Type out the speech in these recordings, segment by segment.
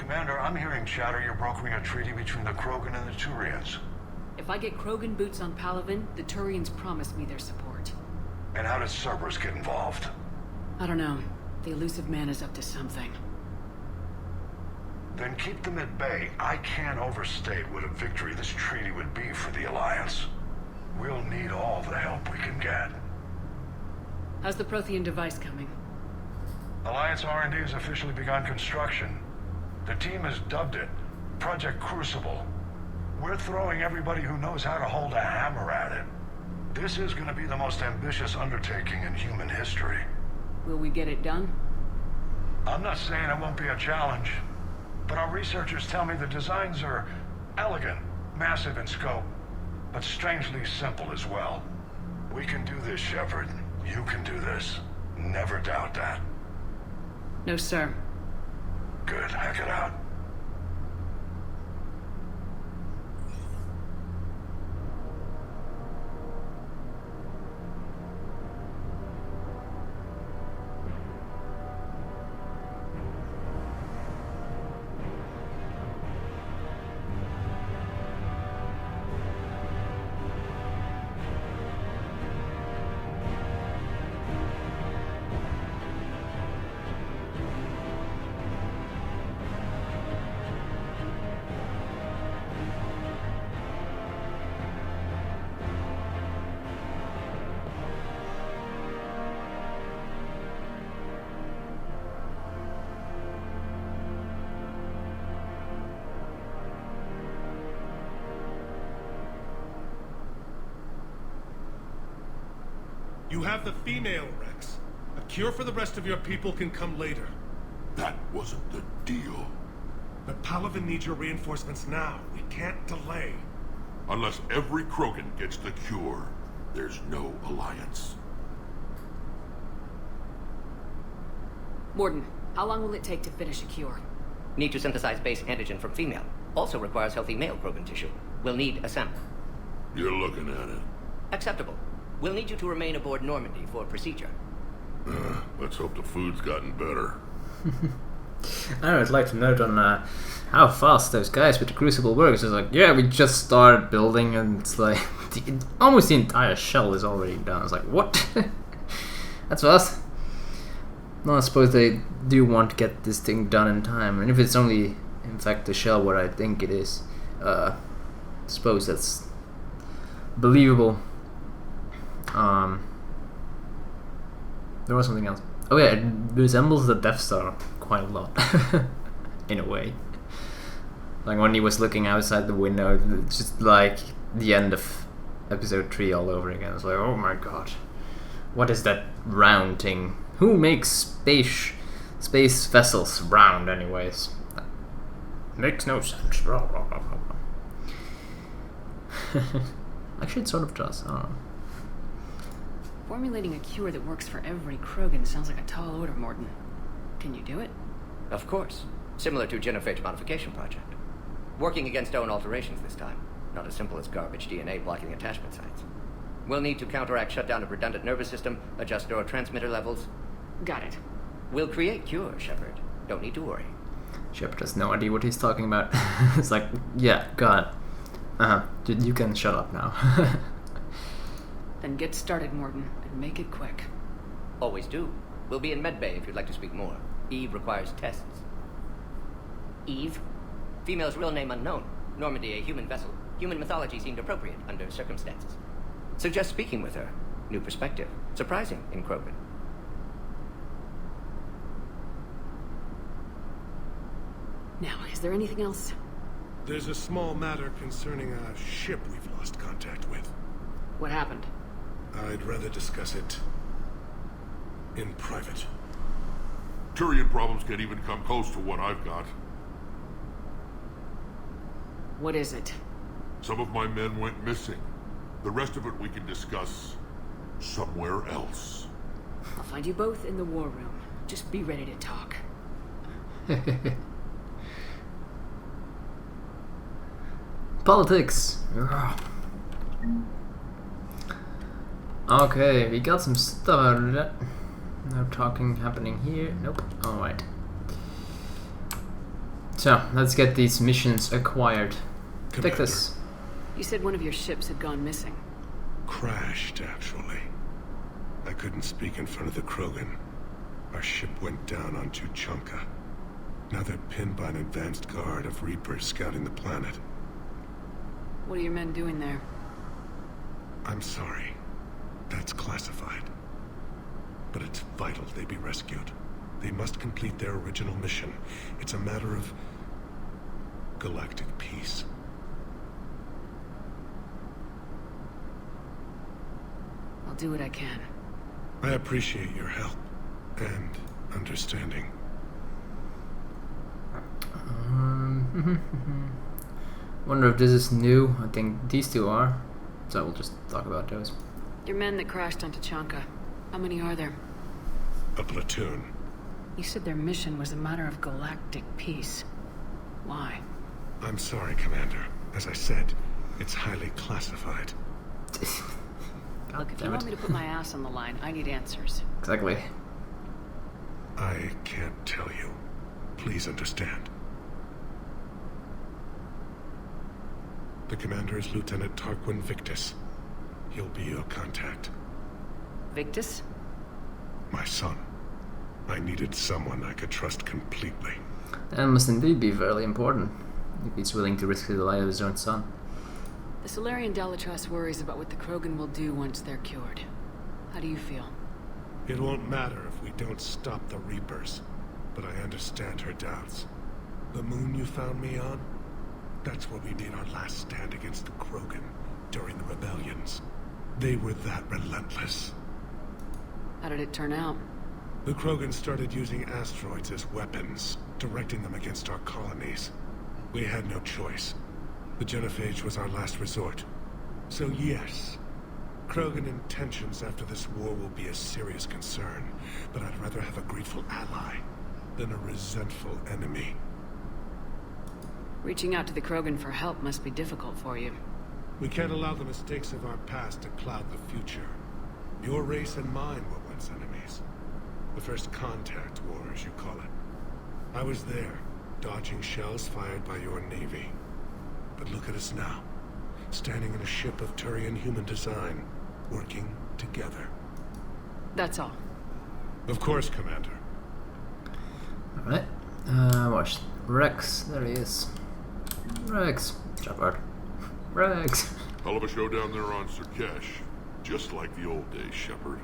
Commander, I'm hearing chatter you're brokering a treaty between the Krogan and the Turians. If I get Krogan boots on Palaven, the Turians promise me their support. And how does Cerberus get involved? I don't know. The elusive man is up to something. Then keep them at bay. I can't overstate what a victory this treaty would be for the Alliance. We'll need all the help we can get. How's the Prothean device coming? Alliance R&D has officially begun construction. The team has dubbed it Project Crucible. We're throwing everybody who knows how to hold a hammer at it. This is going to be the most ambitious undertaking in human history. Will we get it done? I'm not saying it won't be a challenge, but our researchers tell me the designs are elegant, massive in scope, but strangely simple as well. We can do this, Shepard. You can do this. Never doubt that. No, sir. Good. Hack it out. You have the female, Wrex. A cure for the rest of your people can come later. That wasn't the deal. But Palaven needs your reinforcements now. We can't delay. Unless every Krogan gets the cure, there's no alliance. Morden, how long will it take to finish a cure? Need to synthesize base antigen from female. Also requires healthy male Krogan tissue. We'll need a sample. You're looking at it. Acceptable. We'll need you to remain aboard Normandy for procedure. Let's hope the food's gotten better. I would like to note on how fast those guys with the Crucible works. It's like, yeah, we just started building, and it's like almost the entire shell is already done. It's like, what? That's fast. No, I suppose they do want to get this thing done in time, and if it's only, in fact, the shell what I think it is, I suppose that's believable. There was something else. Oh yeah, it resembles the Death Star quite a lot, in a way. Like when he was looking outside the window, it's just like the end of episode 3 all over again. It's like, oh my god, what is that round thing? Who makes space vessels round, anyways? Makes no sense. Actually, it sort of does. I don't know. Formulating a cure that works for every Krogan sounds like a tall order, Morden. Can you do it? Of course. Similar to genophage modification project. Working against own alterations this time. Not as simple as garbage DNA blocking attachment sites. We'll need to counteract shutdown of redundant nervous system, adjust neurotransmitter levels. Got it. We'll create cure, Shepard. Don't need to worry. Shepard has no idea what he's talking about. It's like, yeah, got it. You can shut up now. Then get started, Morden, and make it quick. Always do. We'll be in medbay if you'd like to speak more. Eve requires tests. Eve? Female's real name unknown. Normandy, a human vessel. Human mythology seemed appropriate under circumstances. Suggest speaking with her. New perspective. Surprising in Krogan. Now, is there anything else? There's a small matter concerning a ship we've lost contact with. What happened? I'd rather discuss it in private. Turian problems can't even come close to what I've got. What is it? Some of my men went missing. The rest of it we can discuss somewhere else. I'll find you both in the war room. Just be ready to talk. Politics. Okay, we got some stuff out of that. No talking happening here. Nope. Alright. So, let's get these missions acquired. Commander. Victus. You said one of your ships had gone missing. Crashed, actually. I couldn't speak in front of the Krogan. Our ship went down on Tuchanka. Now they're pinned by an advanced guard of Reapers scouting the planet. What are your men doing there? I'm sorry. That's classified. But it's vital they be rescued. They must complete their original mission. It's a matter of galactic peace. I'll do what I can. I appreciate your help and understanding. Wonder if this is new. I think these two are. So we'll just talk about those. Your men that crashed onto Chanka. How many are there? A platoon. You said their mission was a matter of galactic peace. Why? I'm sorry, Commander. As I said, it's highly classified. Look, if you damn want it. me to put my ass on the line, I need answers. Exactly. I can't tell you. Please understand. The commander is Lieutenant Tarquin Victus. He'll be your contact. Victus? My son. I needed someone I could trust completely. That must indeed be very important, if he's willing to risk the life of his own son. The Solarian Dalatrass worries about what the Krogan will do once they're cured. How do you feel? It won't matter if we don't stop the Reapers, but I understand her doubts. The moon you found me on? That's where we made our last stand against the Krogan during the rebellions. They were that relentless. How did it turn out? The Krogan started using asteroids as weapons, directing them against our colonies. We had no choice. The genophage was our last resort. So yes, Krogan intentions after this war will be a serious concern, but I'd rather have a grateful ally than a resentful enemy. Reaching out to the Krogan for help must be difficult for you. We can't allow the mistakes of our past to cloud the future. Your race and mine were once enemies. The first contact war, as you call it. I was there, dodging shells fired by your navy. But look at us now, standing in a ship of Turian human design, working together. That's all. Of course, Commander. Alright. Watch. Wrex. There he is. Wrex. Shepard. Wrex. Hell of a show down there on Surkesh. Just like the old days, Shepard.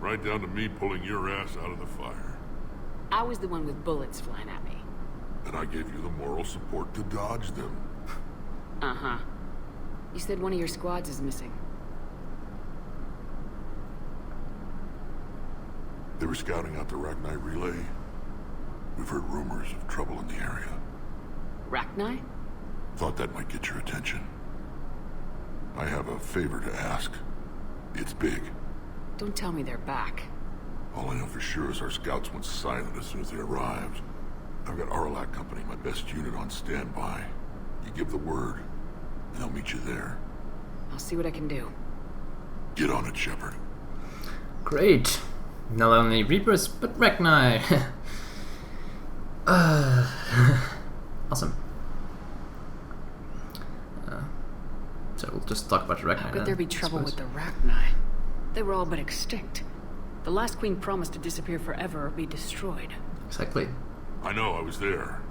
Right down to me pulling your ass out of the fire. I was the one with bullets flying at me. And I gave you the moral support to dodge them. Uh-huh. You said one of your squads is missing. They were scouting out the Rachni relay. We've heard rumors of trouble in the area. Rachni? Thought that might get your attention. I have a favor to ask. It's big. Don't tell me they're back. All I know for sure is our scouts went silent as soon as they arrived. I've got Arlac Company, my best unit, on standby. You give the word, and I'll meet you there. I'll see what I can do. Get on it, Shepard. Great. Not only Reapers, but Rachni. Awesome. So we'll just talk about Rachni. How could there be trouble with the Rachni? They were all but extinct. The last queen promised to disappear forever or be destroyed. Exactly. I know, I was there.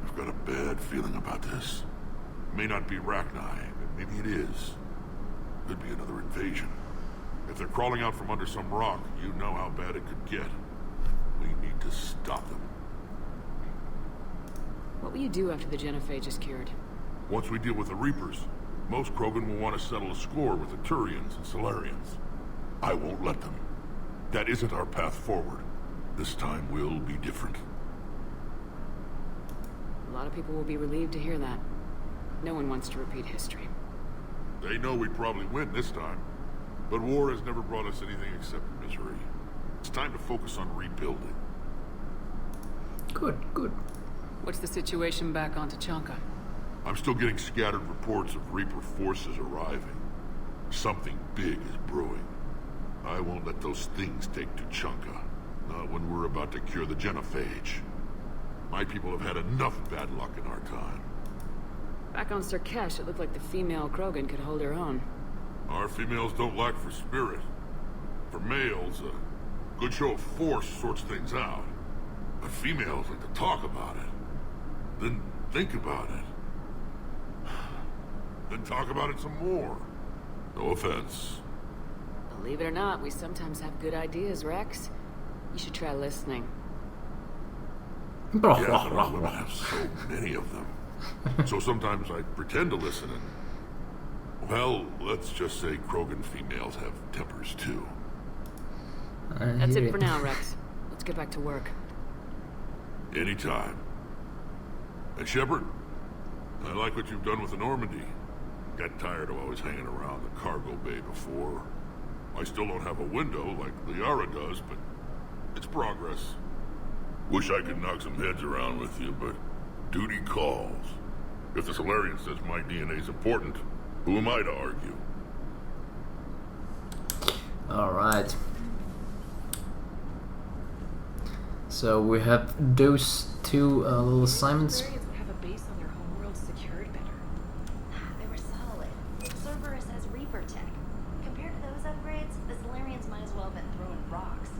I've got a bad feeling about this. It may not be Rachni, but maybe it is. Could be another invasion. If they're crawling out from under some rock, you know how bad it could get. We need to stop them. What will you do after the genophage is cured? Once we deal with the Reapers, most Krogan will want to settle a score with the Turians and Solarians. I won't let them. That isn't our path forward. This time will be different. A lot of people will be relieved to hear that. No one wants to repeat history. They know we'd probably win this time. But war has never brought us anything except misery. It's time to focus on rebuilding. Good, good. What's the situation back on Tuchanka? I'm still getting scattered reports of Reaper forces arriving. Something big is brewing. I won't let those things take Tuchanka. Not when we're about to cure the genophage. My people have had enough bad luck in our time. Back on Sirkesh, it looked like the female Krogan could hold her own. Our females don't lack for spirit. For males, a good show of force sorts things out. But females like to talk about it. Then think about it. Then talk about it some more. No offense. Believe it or not, we sometimes have good ideas, Wrex. You should try listening. Yeah, but our women have so many of them. So sometimes I pretend to listen and... Well, let's just say Krogan females have tempers too. That's it for now, Wrex. Let's get back to work. Anytime. And Shepard, I like what you've done with the Normandy. Got tired of always hanging around the cargo bay before. I still don't have a window like Liara does, but it's progress. Wish I could knock some heads around with you, but duty calls. If the Solarian says my DNA's important, who am I to argue? Alright. So we have those two little assignments. Solarians would have a base on their homeworld secured better. They were solid. Cerberus has Reaper tech. Compared to those upgrades, the Solarians might as well have been throwing rocks.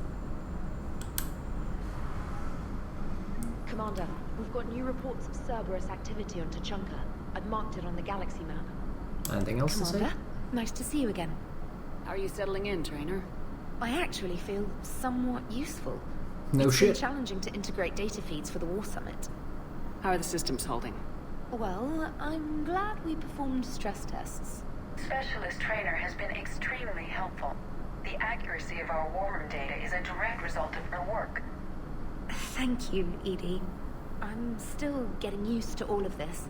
Commander, we've got new reports of Cerberus activity on Tuchanka. I've marked it on the galaxy map. Anything else to say? Commander, nice to see you again. How are you settling in, Trainer? I actually feel somewhat useful. No It's been shit. challenging to integrate data feeds for the War Summit. How are the systems holding? Well, I'm glad we performed stress tests. Specialist Trainer has been extremely helpful. The accuracy of our war room data is a direct result of her work. Thank you, Edie. I'm still getting used to all of this.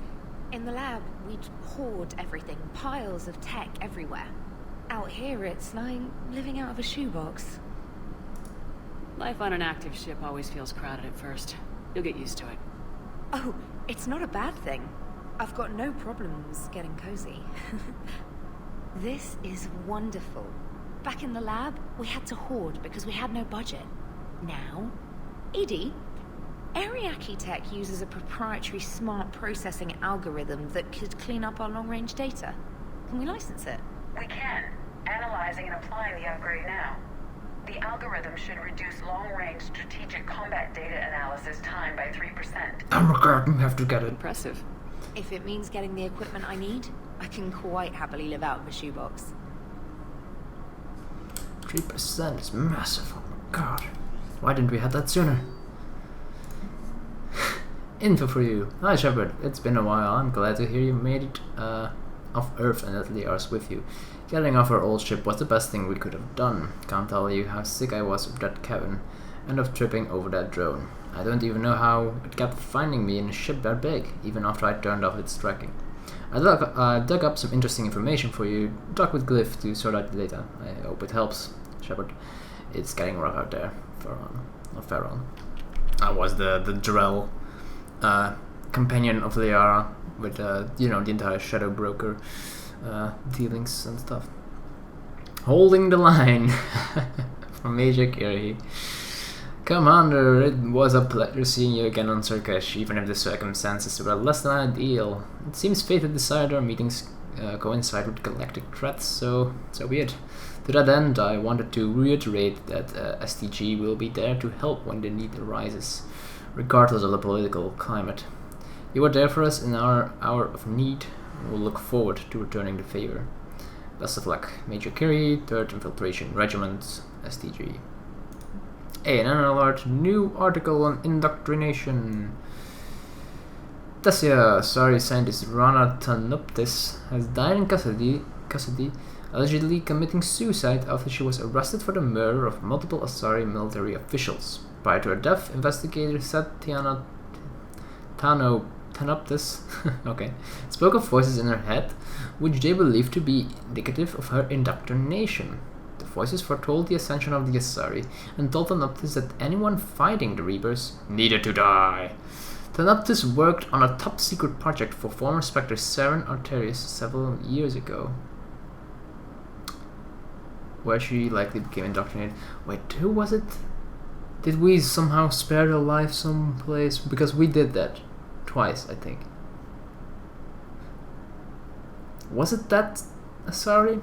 In the lab, we'd hoard everything, piles of tech everywhere. Out here, it's like living out of a shoebox. Life on an active ship always feels crowded at first. You'll get used to it. Oh, it's not a bad thing. I've got no problems getting cozy. This is wonderful. Back in the lab, we had to hoard because we had no budget. Now, Edie, Ariake Tech uses a proprietary smart processing algorithm that could clean up our long-range data. Can we license it? We can. Analyzing and applying the upgrade now. The algorithm should reduce long-range strategic combat data analysis time by 3%. Oh my god, we have to get it. Impressive. If it means getting the equipment I need, I can quite happily live out of a shoebox. 3% is massive, oh my god. Why didn't we have that sooner? Info for you. Hi Shepard, it's been a while. I'm glad to hear you made it off Earth and that Liara's with you. Getting off our old ship was the best thing we could have done. Can't tell you how sick I was of that cabin and of tripping over that drone. I don't even know how it kept finding me in a ship that big, even after I turned off its tracking. I dug up some interesting information for you. Talk with Glyph to sort out the data. I hope it helps, Shepard. It's getting rough out there, Pharaoh. I was the Drell companion of Liara with you know, the entire Shadow Broker dealings and stuff. Holding the line from Major Curie. Commander, it was a pleasure seeing you again on Sirkesh, even if the circumstances were less than ideal. It seems fate had decided our meetings coincide with galactic threats, so be it. To that end, I wanted to reiterate that STG will be there to help when the need arises, regardless of the political climate. You were there for us in our hour of need, and we'll look forward to returning the favor. Best of luck, Major Curie, 3rd Infiltration Regiment, STG. Hey, and an alert, new article on indoctrination. Tessia, sorry scientist Rana Tanuptis, has died in custody, allegedly committing suicide after she was arrested for the murder of multiple Asari military officials. Prior to her death, investigators said Tanuptis spoke of voices in her head, which they believed to be indicative of her indoctrination. The voices foretold the ascension of the Asari, and told Tanuptis that anyone fighting the Reapers needed to die. Tanuptis worked on a top-secret project for former Spectre Saren Arterius several years ago, where she likely became indoctrinated. Wait, who was it? Did we somehow spare their life someplace? Because we did that twice, I think. Was it that Asari?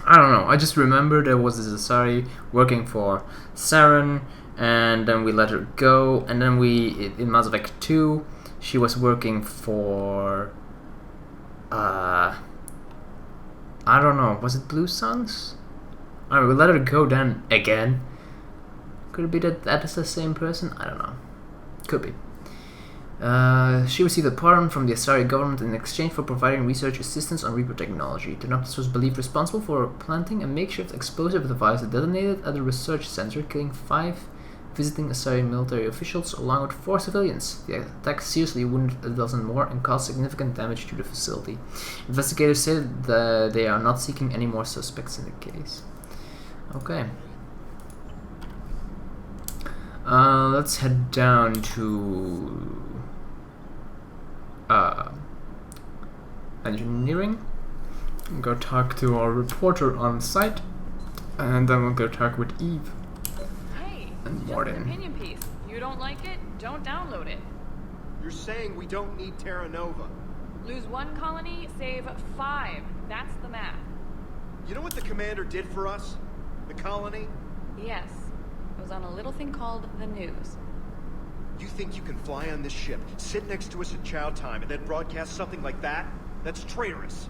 I don't know. I just remember there was this Asari working for Saren, and then we let her go. And then in Mass Effect 2, she was working for I don't know. Was it Blue Suns? Alright, we let her go then again. Could it be that is the same person? I don't know. Could be. She received a pardon from the Asari government in exchange for providing research assistance on Reaper technology. The Noctis was believed responsible for planting a makeshift explosive device that detonated at a research center, killing 5 visiting Asari military officials along with 4 civilians. The attack seriously wounded a dozen more and caused significant damage to the facility. Investigators say that they are not seeking any more suspects in the case. Okay. Let's head down to engineering. Go talk to our reporter on site, and then we'll go talk with Eve. Hey, and just Martin. an opinion piece. You don't like it? Don't download it. You're saying we don't need Terra Nova. Lose 1 colony, save 5. That's the math. You know what the commander did for us? The colony? Yes. It was on a little thing called the news. You think you can fly on this ship, sit next to us at chow time, and then broadcast something like that? That's traitorous.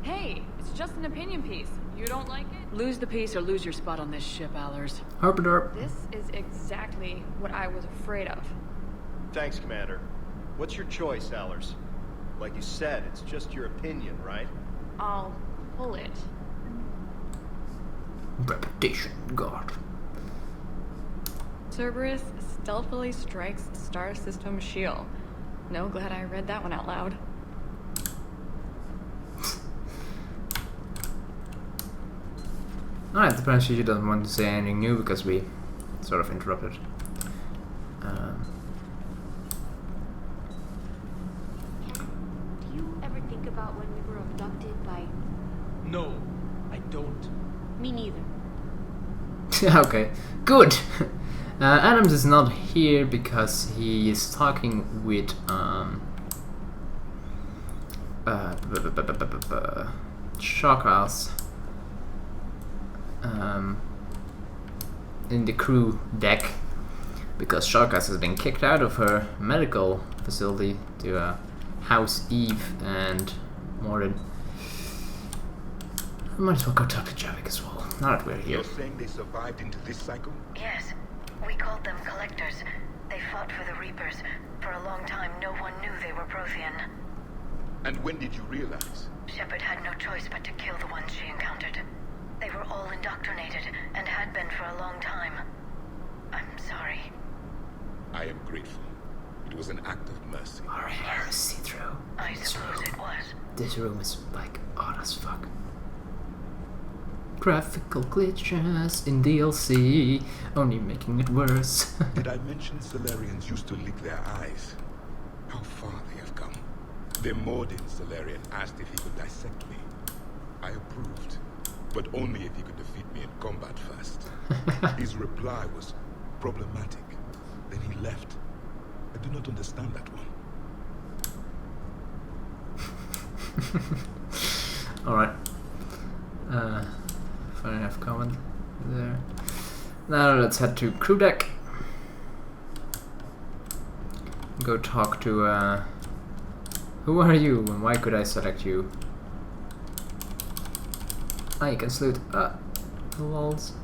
Hey, it's just an opinion piece. You don't like it? Lose the piece or lose your spot on this ship, Allers. Harpendorp. This is exactly what I was afraid of. Thanks, Commander. What's your choice, Allers? Like you said, it's just your opinion, right? I'll pull it. Reputation guard. Cerberus stealthily strikes star system shield. No, glad I read that one out loud. Alright, apparently she doesn't want to say anything new because we sort of interrupted. Do you ever think about when we were abducted by... No, I don't. Me neither. Okay, good. Adams is not here because he is talking with Shawcross in the crew deck, because Shawcross has been kicked out of her medical facility to house Eve and Mordin. I might as well go talk to Javik as well, now that we're here. You're saying they survived into this cycle? Yes. We called them collectors. They fought for the Reapers. For a long time, no one knew they were Prothean. And when did you realize? Shepard had no choice but to kill the ones she encountered. They were all indoctrinated, and had been for a long time. I'm sorry. I am grateful. It was an act of mercy. Our hair is see-through. I suppose it was. This room is like odd as fuck. Graphical glitches in DLC, only making it worse. Did I mention Solarians used to lick their eyes? How far they have come. The Mordin Solarian asked if he could dissect me. I approved, but only if he could defeat me in combat first. His reply was problematic. Then he left. I do not understand that one. Alright. Fine enough comment there. Now let's head to crew deck. Go talk to who are you and why could I select you? Ah, you can salute lols.